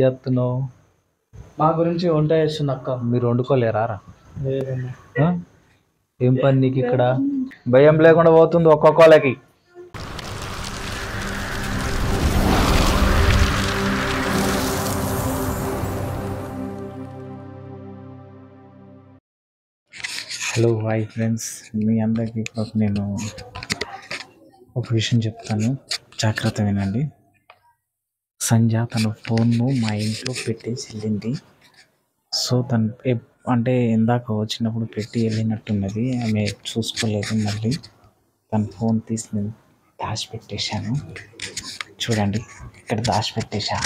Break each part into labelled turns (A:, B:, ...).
A: చేస్తున్నావు?
B: మా గురించి వంట చేస్తుంది అక్క.
A: మీరు వండుకోలేరా?
B: లేదన్నా.
A: ఏం పని నీకు ఇక్కడ? భయం లేకుండా పోతుంది ఒక్కొక్కళ్ళకి. హలో హాయ్ ఫ్రెండ్స్, మీ అందరికీ నేను ఒక విషయం చెప్తాను, జాగ్రత్త వినండి. సంధ్య తన ఫోన్ను మా ఇంట్లో పెట్టేసి వెళ్ళింది. సో తను అంటే ఇందాక వచ్చినప్పుడు పెట్టి వెళ్ళినట్టున్నది, ఆమె చూసుకోలేదు. మళ్ళీ తన ఫోన్ తీసి నేను దాచిపెట్టేశాను. చూడండి, ఇక్కడ దాచిపెట్టేశా.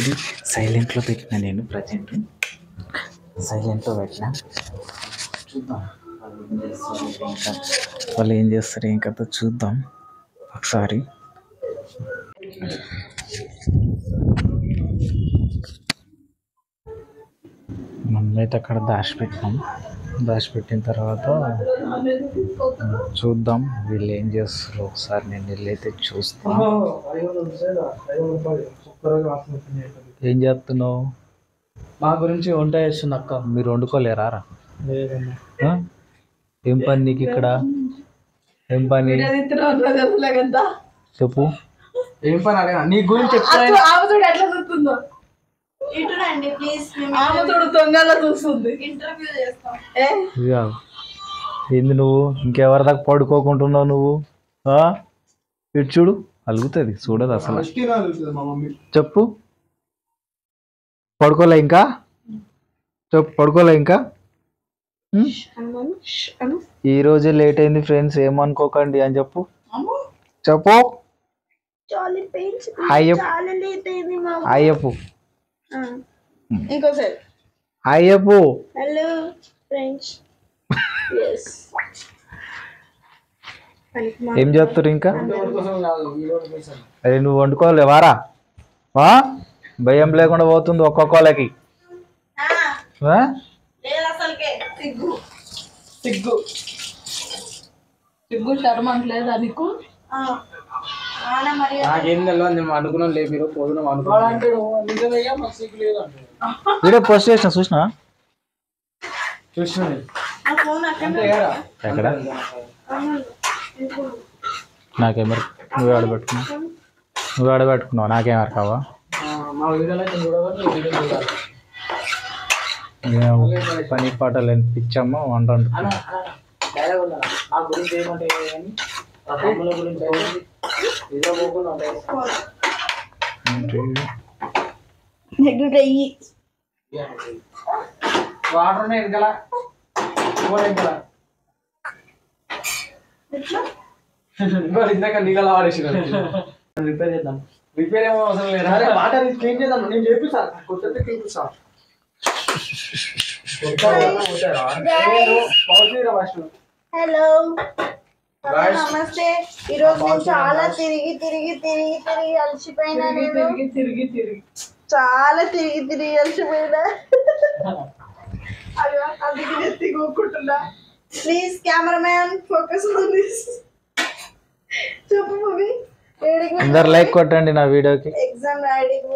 A: ఇది సైలెంట్లో పెట్టిన, నేను ప్రజెంట్ సైలెంట్లో పెట్టిన. చూద్దాం వాళ్ళు ఏం చేస్తారు ఏం కథ చూద్దాం ఒకసారి. మనమైతే అక్కడ దాచిపెట్టిన తర్వాత చూద్దాం వీళ్ళు ఏం చేస్తారు. ఒకసారి నేను వెళ్ళైతే చూస్తాను. ఏం చేస్తున్నావు?
B: మా గురించి వంట చేస్తుంది అక్క.
A: మీరు వండుకోలేరా?
B: లేదన్నా.
A: ఏం పని నీకు ఇక్కడ? ఏం పని చెప్పు.
B: ఏం పని అడిగా నీ గురించి చెప్తాను.
C: ఎట్లా చూస్తుందో ఇటునండి ప్లీజ్. ఆమెతోడు దొంగలా చూస్తుంది. ఇంటర్వ్యూ చేస్తాం.
A: ఏంది నువ్వు ఇంకెవరి దాకా పడుకోకుంటున్నావు నువ్వు? ఇటు చూడు, అలుగుతుంది చూడదు అసలు. చెప్పు, పడుకోలే ఇంకా? చెప్పు, పడుకోలే ఇంకా? ఈ రోజే లేట్ అయింది ఫ్రెండ్స్, ఏమనుకోకండి అని చెప్పు. చెప్పు అయ్యప్పు.
C: ఇంకోసారి
A: అయ్యప్పు.
C: Hello friends.
A: ఏం చేస్తారు ఇంకా? అరే నువ్వు వండుకోలేవారా? భయం లేకుండా పోతుంది ఒక్కొక్కళ్ళకి.
C: సిగ్గు శర్మ లేదా నీకు?
B: నాకేం తెలియదు, నేను అనుకున్నాం లేదు. మీరు పోతున్నాం
A: వీడియో పోస్ట్ చేసిన చూసినా? ఎక్కడ నాకేమర్? నువ్వే ఆడబెట్టుకున్నావు, నాకేమర్ కావా? పని పాటలు అనిపించాము వంట.
B: ఇందాక నీళ్ళ వాడేసి రిపేర్ చేద్దాం. రిపేర్ ఏమో అవసరం లేదు. వాటర్ క్లీన్ చేద్దాం. నేను చేపిస్తా, కొత్త చూపిస్తా.
C: హలో నమస్తే. ఈరోజు నేను చాలా తిరిగి అలసిపోయినా. చాలా తిరిగి అలసిపోయినా. అందుకే కూకుంటున్నా. Please cameraman focus on this. చెప్పు మూవీ.
A: అందరు లైక్ కొట్టండి నా వీడియోకి.
C: ఎగ్జామ్ రాయడానికి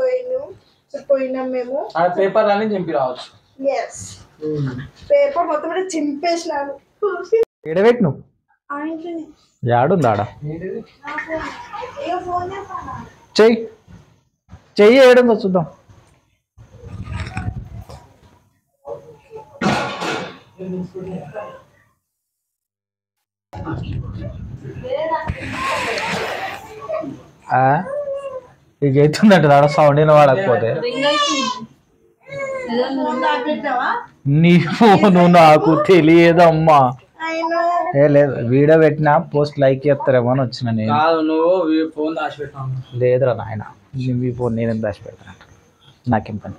C: పోయినాం మేము.
B: పేపర్ అని చింపి రావచ్చు.
C: ఎస్, పేపర్ మొత్తం చింపేసినాను.
A: ఎడబెట్టి నువ్వు యాడుంది ఆడ? చెయ్యి ఏడుందో చూద్దాం. ఇక ఎత్తుందంటే ఆడ సౌండ్ అయినా వాడకపోతే. నీ ఫోను నాకు తెలియదమ్మా. ఏ లేదు, వీడియో పెట్టినా పోస్ట్ లైక్ చేస్తారేమో అని వచ్చిన నేను. లేదురా నాయన, మీ ఫోన్ నేనేం దాచిపెడతాను, నాకేం పని.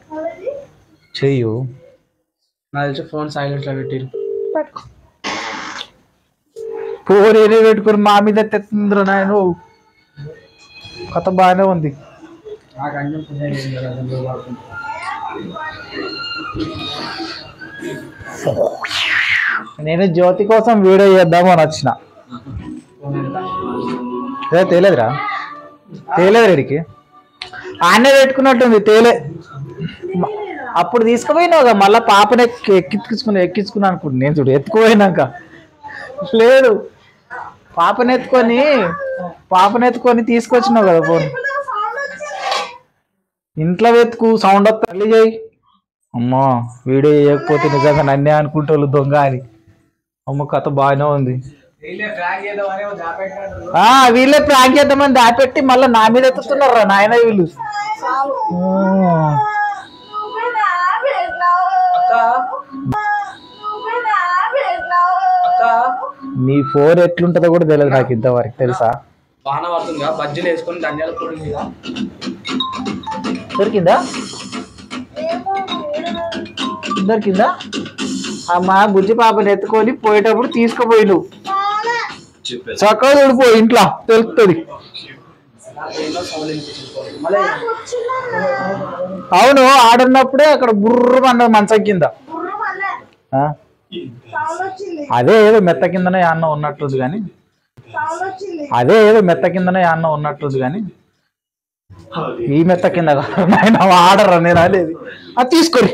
A: చెయ్యు.
B: నాకు తెలిసి ఫోన్ సైలెంట్ లో పెట్టి
A: ఫోన్ ఏదో పెట్టుకుని మా మీద తెస్తుందిరా నాయన. కథ బాగానే ఉంది. నేను జ్యోతి కోసం వీడియో చేద్దామని వచ్చిన. తేలేదురా, తేలేదు రెడీకి ఆనే పెట్టుకున్నట్టుంది. తేలే అప్పుడు తీసుకుపోయినావుగా, మళ్ళీ పాపని ఎక్కించుకున్నా అనుకుంటు. నేను చూడు ఎత్తుకుపోయినాక లేదు, పాపని ఎత్తుకొని తీసుకొచ్చినావు కదా ఫోన్. ఇంట్లో వెతుకు, సౌండ్ వస్తా మళ్ళీ చేయి. అమ్మా వీడియో చేయకపోతే నిజంగా నన్నే అనుకుంటోళ్ళు దొంగ అని. అమ్మ కథ బాగానే ఉంది. వీళ్ళే ప్రాంక్ చేద్దామని దాపెట్టి మళ్ళీ నా మీద ఎత్తుతున్నారా నాయన వీళ్ళు. నీ ఫోన్ ఎట్లుంటుందో కూడా తెలియదు నాకు ఇంతవరకు, తెలుసా?
B: బజ్జీలు వేసుకొని ధనియాల పొడి మీద
A: దొరికిందా? అమ్మ బుజ్జి పాపని ఎత్తుకొని పోయేటప్పుడు తీసుకుపోయి నువ్వు చక్కగా చూడిపోయి ఇంట్లో తెలుస్తుంది. అవును ఆడున్నప్పుడే అక్కడ బుర్ర అన్నది మంచం కింద. అదే ఏదో మెత్త కిందనే అన్న ఉన్నట్టుంది కానీ, ఈ మెత్త కింద ఆయన ఆడరా నేను అనేది. అది తీసుకొని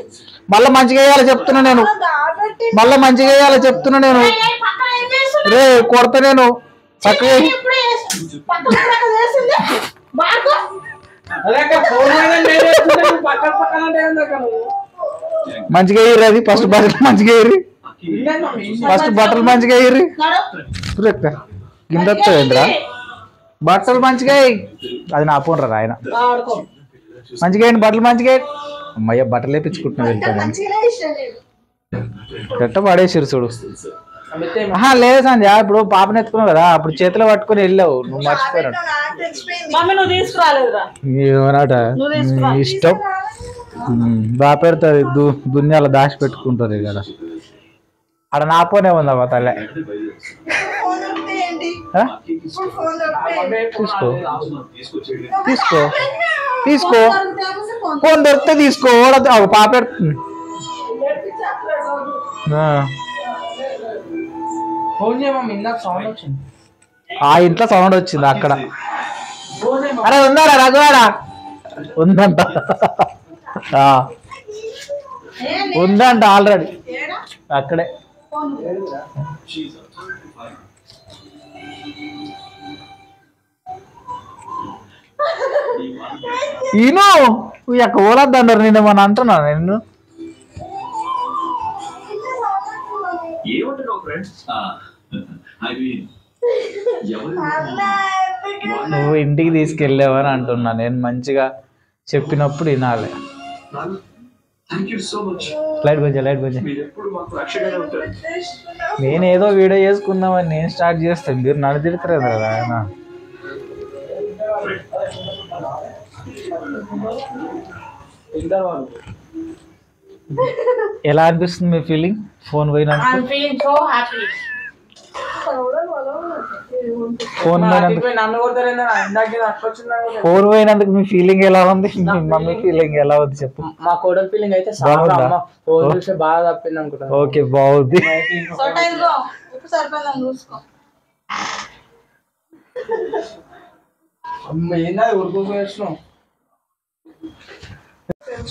A: మళ్ళీ మంచిగా వేయాలి చెప్తున్నా నేను, రే కొడతా నేను చక్కగా. మంచిగా వేయరు, అది ఫస్ట్ బట్టలు మంచిగా వేయరు, కింద వస్తుందిరా బట్టలు మంచిగా. అది నా పోనరా ఆయన. మంచిగా బట్టలు మంచిగా. అమ్మయ్య బట్టలు వేపించుకుంటున్నా వెళ్తాను. గట్ట పడేసారు చూడు. లేదు సంజ, ఇప్పుడు పాపని ఎత్తుకున్నావు కదా, అప్పుడు చేతిలో పట్టుకుని వెళ్ళావు, నువ్వు మర్చిపోయాడు. ఏమన్నాట ఇష్టం దాపెడుతుంది, దున్యాల దాచి పెట్టుకుంటుంది కదా. ఆడ నా పోనే ఉందమ్మా తల్లే. తీసుకో తీసుకో తీసుకో, ఫోన్ దొరికితే తీసుకో. పాప పెడుతుంది. ఆ ఇంట్లో సౌండ్ వచ్చింది అక్కడ. అరే ఉందారా రఘువాడా? ఉందంట, ఉందంట ఆల్రెడీ అక్కడే. ఈను ఇక ఓలద్దన్నారు నేను ఏమన్నా అంటున్నా నేను. నువ్వు ఇంటికి తీసుకెళ్ళావని అంటున్నా నేను. మంచిగా చెప్పినప్పుడు వినాలి. లైట్ కొంచెం నేను ఏదో వీడియో చేసుకుందామని నేను స్టార్ట్ చేస్తాను, మీరు నన్ను తిడతారు కదా ఆయన. ఎలా అనిపిస్తుంది మీ ఫీలింగ్ ఫోన్ పోయినందుకు? ఫోన్ పోయినందుకు మీ ఫీలింగ్ ఎలా ఉంది? మీ మమ్మీ ఫీలింగ్ ఎలా ఉంది చెప్పు.
B: మా కోడల్ ఫీలింగ్ అయితే బాగా తప్పింది అనుకుంటా.
A: ఓకే బాగుంది.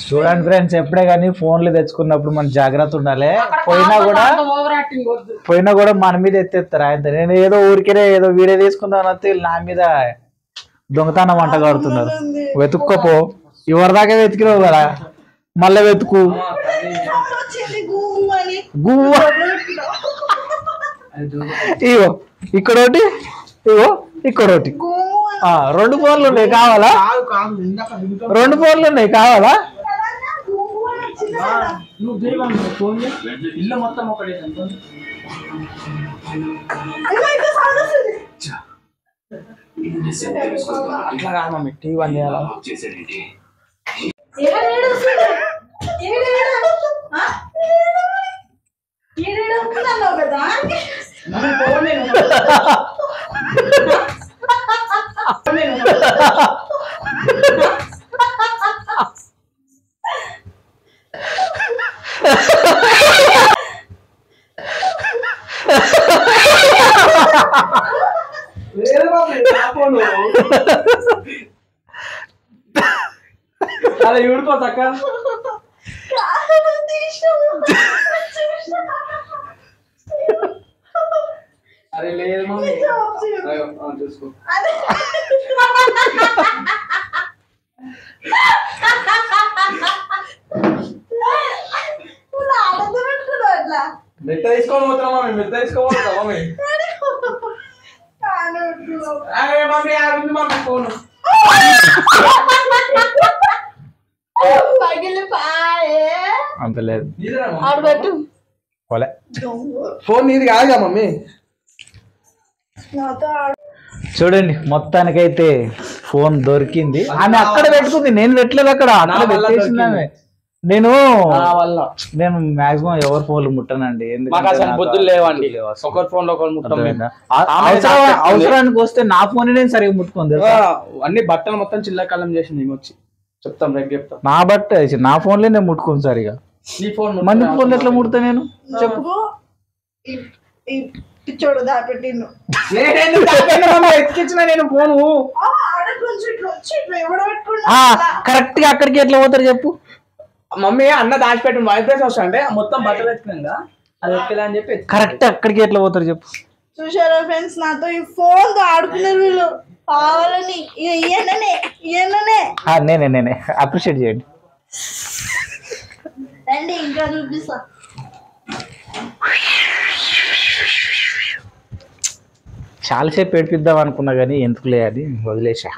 A: చూడండి ఫ్రెండ్స్, ఎప్పుడే కానీ ఫోన్లు తెచ్చుకున్నప్పుడు మనం జాగ్రత్త ఉండాలి. పోయినా కూడా మన మీద ఎత్తేస్తారు ఆయన. నేను ఏదో ఊరికే ఏదో వీడియో తీసుకుందాం వస్తే నా మీద దొంగతనం వంట కడుతున్నారు. వెతుక్కోపో, ఎవరిదాకా వెతికినావు కదా, మళ్ళీ వెతుకు. గువ్వ ఇగో ఇక్కడోటి, ఇగో ఇక్కడోటి. 2 ఫోన్లు ఉన్నాయి కావాలా? 2 ఫోన్లు ఉన్నాయి కావాలా?
B: ఇల్లు మొత్తం ఒకటే అట్లా కాదు మమ్మీ, టీవీ బంద్ చేయాలా? అలా ఊడిపోతా అక్క. అరే లేదు మమ్మీ చూసుకో. మెత్త తీసుకోవాలి పోతున్నా మమ్మీ, మెత్త తీసుకోవాలి మమ్మీ. అరే మమ్మీ ఆడుంది మమ్మీ ఫోన్.
A: అంత లేదు
B: ఫోన్ నీది కాదుగా మమ్మీ.
A: చూడండి మొత్తానికైతే ఫోన్ దొరికింది. ఆమె అక్కడ పెట్టుకుంది, నేను పెట్టలేదు. అక్కడ పెట్టేసింది ఆమె. నేను మాక్సిమం ఎవరి ఫోన్లు ముట్టనండి,
B: బుద్ధులు లేవండి. ఒకరి ఫోన్ లో ఒకరు ముట్టం.
A: అవసరానికి వస్తే నా ఫోన్ నేను సరిగ్గా ముట్టుకుంది.
B: అన్ని బట్టలు మొత్తం చిల్లకల్లం చేసింది వచ్చి. చెప్తాం రేపు చెప్తాం.
A: నా బట్ట నా ఫోన్లే నేను ముట్టుకోను సరిగా.
B: నీ ఫోన్
A: మంది ఫోన్లు ఎట్లా ముడతా నేను?
C: చెప్పు. పిచ్చోడు దాపెట్టిండు.
B: ఎక్కించిన నేను ఫోను
A: కరెక్ట్ గా అక్కడికి ఎట్లా పోతారు చెప్పు.
B: మమ్మీ అన్న దాచిపెట్టి వైబ్రేషన్ వస్తా అంటే మొత్తం బట్టలు ఎత్తుకున్నా అది ఎక్కలే అని చెప్పి
A: కరెక్ట్ అక్కడికి ఎట్లా పోతారు చెప్పు.
C: చూసారా ఫ్రెండ్స్, నాతో ఈ ఫోన్ తో ఆడుకున్నారు వీళ్ళు. కావాలని
A: నేనే అప్రిషియేట్ చేయండి.
C: రండి ఇంకా చూపిస్తా.
A: చాలాసేపు ఏడిపిద్దాం అనుకున్నా కానీ ఎందుకులే అని వదిలేసా.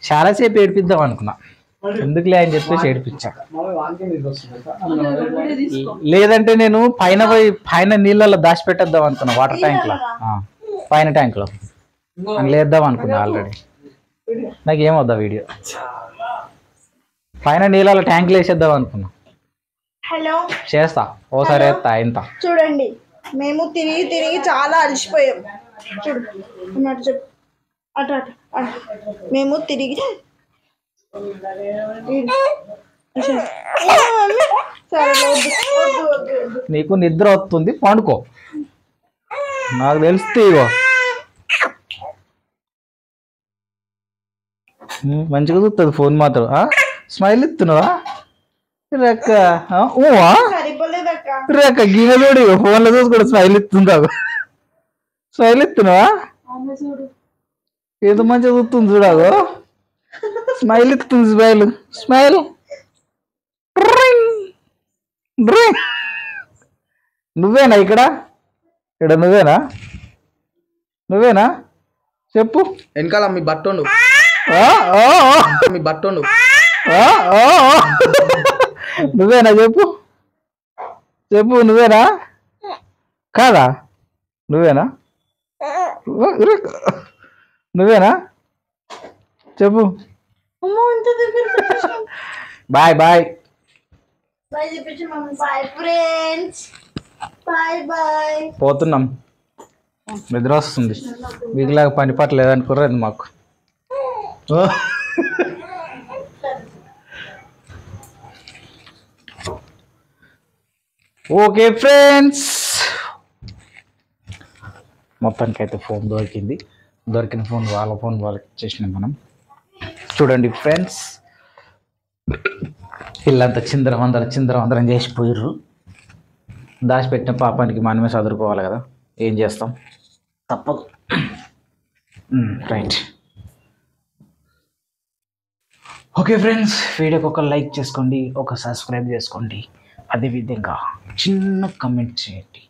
A: చాలాసేపు ఏడిపిద్దాం అనుకున్నా, ఎందుకులే అని చెప్పేసి ఏడిపించా. లేదంటే నేను పైన నీళ్ళలో దాచిపెట్టేద్దాం అనుకున్నా, వాటర్ ట్యాంక్ లో, పైన ట్యాంక్ లో లేద్దాం అనుకున్నా. ఆల్రెడీ నాకు ఏమొద్దా వీడియో, పైన నీళ్ళలో ట్యాంక్ వేసేద్దాం అనుకున్నా.
C: హలో
A: చేస్తా ఓసారి వేస్తా ఇంత.
C: చూడండి, మేము తిరిగి తిరిగి చాలా అలసిపోయాం. చూడు అన్నట్టు చెప్పు. అటు అటు మేము తిరిగి
A: నీకు నిద్ర వస్తుంది, పండుకో. నాకు తెలుస్తుంది. ఇగో మంచిగా చూస్తుంది ఫోన్ మాత్రం. స్మైల్ ఇస్తున్నావా రెక్క? రెక్క గిన్నెలోడు ఫోన్లో చూసుకోడు స్మైల్ ఇస్తుందా? స్మైల్ ఇస్తున్నావా? ఏదో మంచిగా చూస్తుంది చూడాగో. స్మైల్ ఇస్తుంది, స్మైల్ స్మైల్. నువ్వేనా ఇక్కడ నువ్వేనా చెప్పు.
B: వెనకాల మీ బట్టండు, మీ బట్టండు.
A: నువ్వేనా చెప్పు నువ్వేనా కాదా? నువ్వేనా చెప్పు. బాయ్ బాయ్ పోతున్నాం. నిద్ర వస్తుంది. వీటిలాగా పని పాట లేదనుకోరండి మాకు. ఓకే ఫ్రెండ్స్, మొత్తానికైతే ఫోన్ దొరికిన ఫోన్ వాళ్ళ ఫోన్ వాళ్ళకి ఇచ్చేసినాం మనం. చూడండి ఫ్రెండ్స్, పిల్లంతా చిందరవందరం చేసిపోయారు. దాచిపెట్టిన పాపానికి మనమే చదువుకోవాలి కదా, ఏం చేస్తాం, తప్పదు. రైట్. ఓకే ఫ్రెండ్స్, వీడియోకి ఒక లైక్ చేసుకోండి, ఒక సబ్స్క్రైబ్ చేసుకోండి, అదేవిధంగా చిన్న కమెంట్ చేయండి.